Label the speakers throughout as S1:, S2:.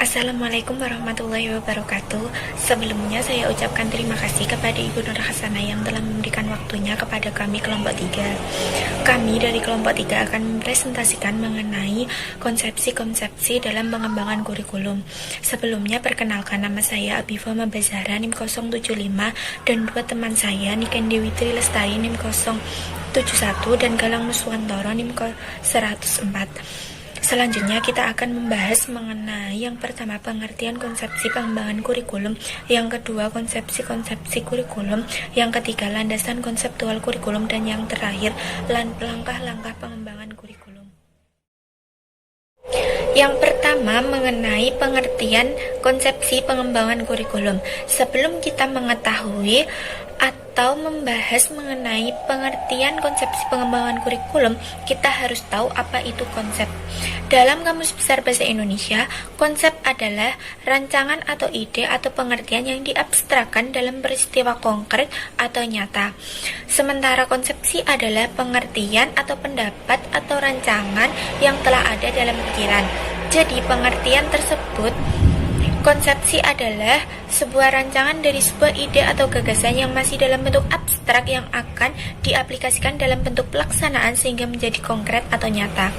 S1: Assalamualaikum warahmatullahi wabarakatuh. Sebelumnya saya ucapkan terima kasih kepada Ibu Nur Hasanah yang telah memberikan waktunya kepada kami kelompok 3. Kami dari kelompok 3 akan mempresentasikan mengenai konsepsi-konsepsi dalam pengembangan kurikulum. Sebelumnya perkenalkan, nama saya Abifah Mabazahra NIM 075 dan dua teman saya Niken Dewi Tri Lestari NIM 071 dan Galang Nuswantoro NIM 104. Selanjutnya kita akan membahas mengenai yang pertama pengertian konsepsi pengembangan kurikulum, yang kedua konsepsi-konsepsi kurikulum, yang ketiga landasan konseptual kurikulum, dan yang terakhir langkah-langkah pengembangan kurikulum. Yang pertama mengenai pengertian konsepsi pengembangan kurikulum. Sebelum kita mengetahui atau membahas mengenai pengertian konsepsi pengembangan kurikulum, kita harus tahu apa itu konsep. Dalam Kamus Besar Bahasa Indonesia, konsep adalah rancangan atau ide atau pengertian yang diabstrakkan dalam peristiwa konkret atau nyata. Sementara konsepsi adalah pengertian atau pendapat atau rancangan yang telah ada dalam pikiran. Jadi pengertian tersebut, konsepsi adalah sebuah rancangan dari sebuah ide atau gagasan yang masih dalam bentuk abstrak yang akan diaplikasikan dalam bentuk pelaksanaan sehingga menjadi konkret atau nyata.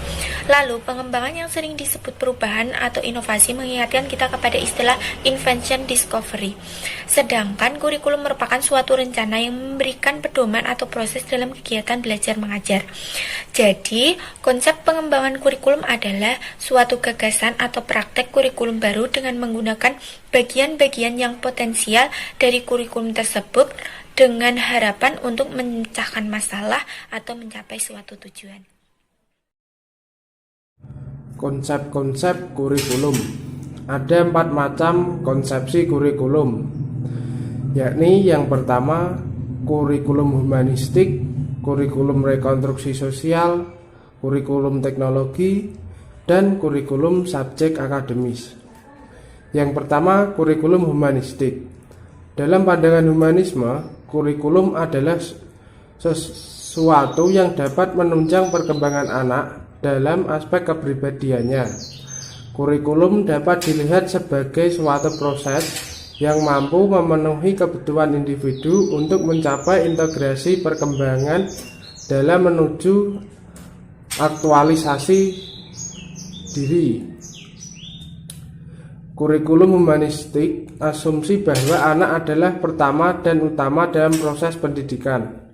S1: Lalu, pengembangan yang sering disebut perubahan atau inovasi mengingatkan kita kepada istilah invention discovery. Sedangkan kurikulum merupakan suatu rencana yang memberikan pedoman atau proses dalam kegiatan belajar mengajar. Jadi, konsep pengembangan kurikulum adalah suatu gagasan atau praktek kurikulum baru dengan menggunakan bagian-bagian yang potensial dari kurikulum tersebut dengan harapan untuk memecahkan masalah atau mencapai suatu tujuan.
S2: Konsep-konsep kurikulum. Ada 4 macam konsepsi kurikulum, yakni yang pertama kurikulum humanistik, kurikulum rekonstruksi sosial, kurikulum teknologi, dan kurikulum subjek akademis. Yang pertama, kurikulum humanistik. Dalam pandangan humanisme, kurikulum adalah sesuatu yang dapat menunjang perkembangan anak dalam aspek kepribadiannya. Kurikulum dapat dilihat sebagai suatu proses yang mampu memenuhi kebutuhan individu untuk mencapai integrasi perkembangan dalam menuju aktualisasi diri. Kurikulum humanistik asumsi bahwa anak adalah pertama dan utama dalam proses pendidikan.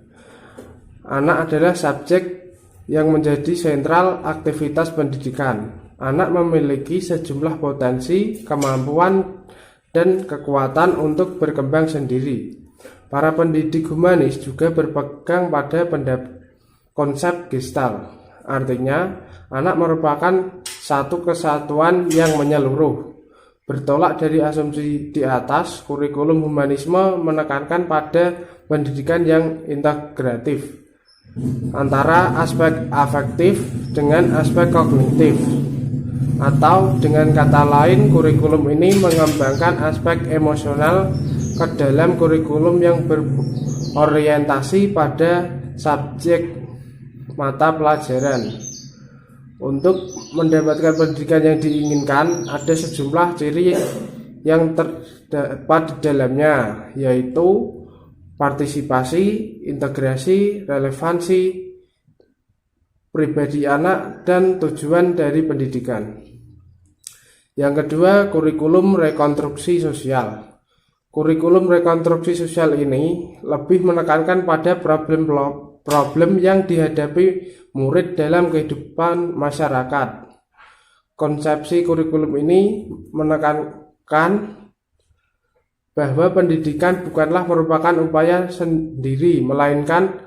S2: Anak adalah subjek yang menjadi sentral aktivitas pendidikan. Anak memiliki sejumlah potensi, kemampuan, dan kekuatan untuk berkembang sendiri. Para pendidik humanis juga berpegang pada konsep Gestalt. Artinya, anak merupakan satu kesatuan yang menyeluruh. Bertolak dari asumsi di atas, kurikulum humanisme menekankan pada pendidikan yang integratif antara aspek afektif dengan aspek kognitif. Atau dengan kata lain, kurikulum ini mengembangkan aspek emosional ke dalam kurikulum yang berorientasi pada subjek mata pelajaran. Untuk mendapatkan pendidikan yang diinginkan, ada sejumlah ciri yang terdapat di dalamnya, yaitu partisipasi, integrasi, relevansi, pribadi anak, dan tujuan dari pendidikan. Yang kedua, kurikulum rekonstruksi sosial. Kurikulum rekonstruksi sosial ini lebih menekankan pada problem yang dihadapi murid dalam kehidupan masyarakat. Konsepsi kurikulum ini menekankan bahwa pendidikan bukanlah merupakan upaya sendiri, melainkan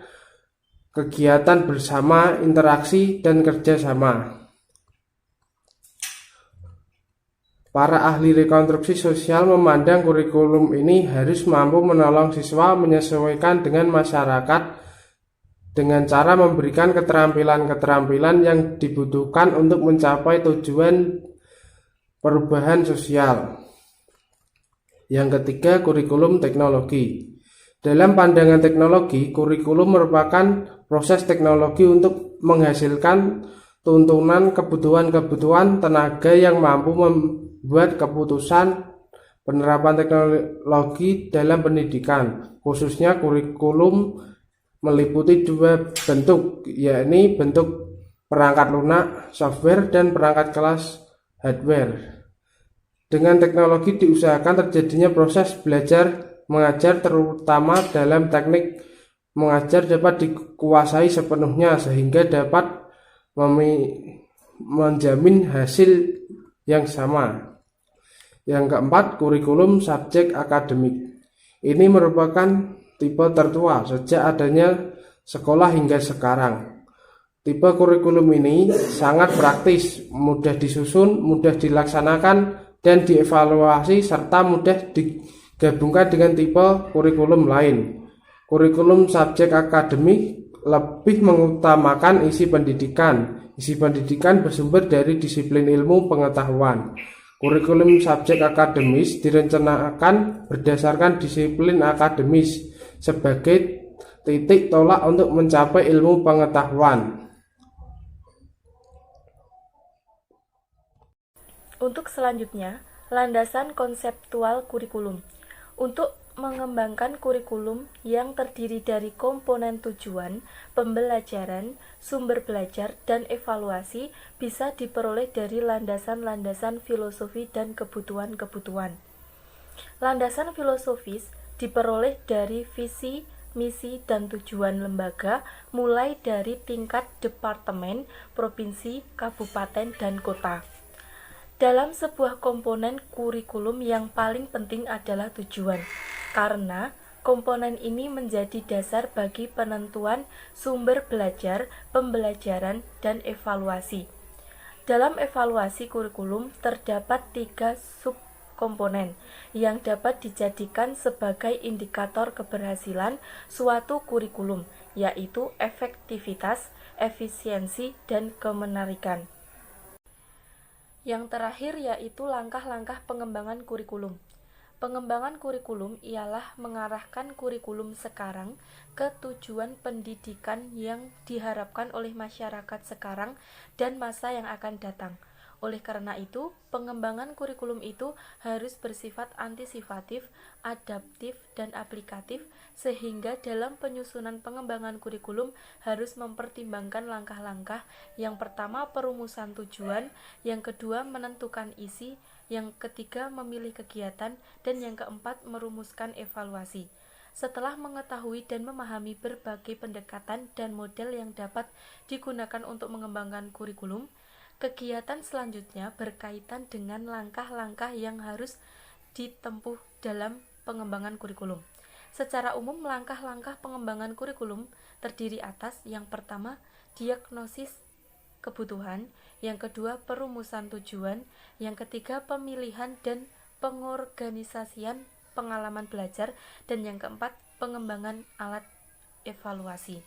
S2: kegiatan bersama, interaksi, dan kerjasama. Para ahli rekonstruksi sosial memandang kurikulum ini harus mampu menolong siswa menyesuaikan dengan masyarakat dengan cara memberikan keterampilan-keterampilan yang dibutuhkan untuk mencapai tujuan perubahan sosial. Yang ketiga, kurikulum teknologi. Dalam pandangan teknologi, kurikulum merupakan proses teknologi untuk menghasilkan tuntunan kebutuhan-kebutuhan tenaga yang mampu buat keputusan penerapan teknologi dalam pendidikan, khususnya kurikulum meliputi dua bentuk, yakni bentuk perangkat lunak software dan perangkat kelas hardware. Dengan teknologi diusahakan terjadinya proses belajar mengajar, terutama dalam teknik mengajar dapat dikuasai sepenuhnya sehingga dapat menjamin hasil yang sama. Yang keempat, kurikulum subjek akademik. Ini merupakan tipe tertua sejak adanya sekolah hingga sekarang. Tipe kurikulum ini sangat praktis, mudah disusun, mudah dilaksanakan, dan dievaluasi, serta mudah digabungkan dengan tipe kurikulum lain. Kurikulum subjek akademik lebih mengutamakan isi pendidikan. Isi pendidikan bersumber dari disiplin ilmu pengetahuan. Kurikulum subjek akademis direncanakan berdasarkan disiplin akademis sebagai titik tolak untuk mencapai ilmu pengetahuan.
S3: Untuk selanjutnya, landasan konseptual kurikulum. Untuk mengembangkan kurikulum yang terdiri dari komponen tujuan, pembelajaran, sumber belajar, dan evaluasi bisa diperoleh dari landasan-landasan filosofi dan kebutuhan-kebutuhan. Landasan filosofis diperoleh dari visi, misi, dan tujuan lembaga mulai dari tingkat departemen, provinsi, kabupaten, dan kota. Dalam sebuah komponen kurikulum yang paling penting adalah tujuan, karena komponen ini menjadi dasar bagi penentuan sumber belajar, pembelajaran, dan evaluasi. Dalam evaluasi kurikulum terdapat 3 subkomponen yang dapat dijadikan sebagai indikator keberhasilan suatu kurikulum, yaitu efektivitas, efisiensi, dan kemenarikan. Yang terakhir yaitu langkah-langkah pengembangan kurikulum. Pengembangan kurikulum ialah mengarahkan kurikulum sekarang ke tujuan pendidikan yang diharapkan oleh masyarakat sekarang dan masa yang akan datang. Oleh karena itu, pengembangan kurikulum itu harus bersifat antisipatif, adaptif, dan aplikatif, sehingga dalam penyusunan pengembangan kurikulum harus mempertimbangkan langkah-langkah. Yang pertama, perumusan tujuan, yang kedua, menentukan isi, yang ketiga, memilih kegiatan, dan yang keempat, merumuskan evaluasi. Setelah mengetahui dan memahami berbagai pendekatan dan model yang dapat digunakan untuk mengembangkan kurikulum, kegiatan selanjutnya berkaitan dengan langkah-langkah yang harus ditempuh dalam pengembangan kurikulum. Secara umum, langkah-langkah pengembangan kurikulum terdiri atas yang pertama, diagnosis kebutuhan, yang kedua, perumusan tujuan, yang ketiga, pemilihan dan pengorganisasian pengalaman belajar, dan yang keempat, pengembangan alat evaluasi.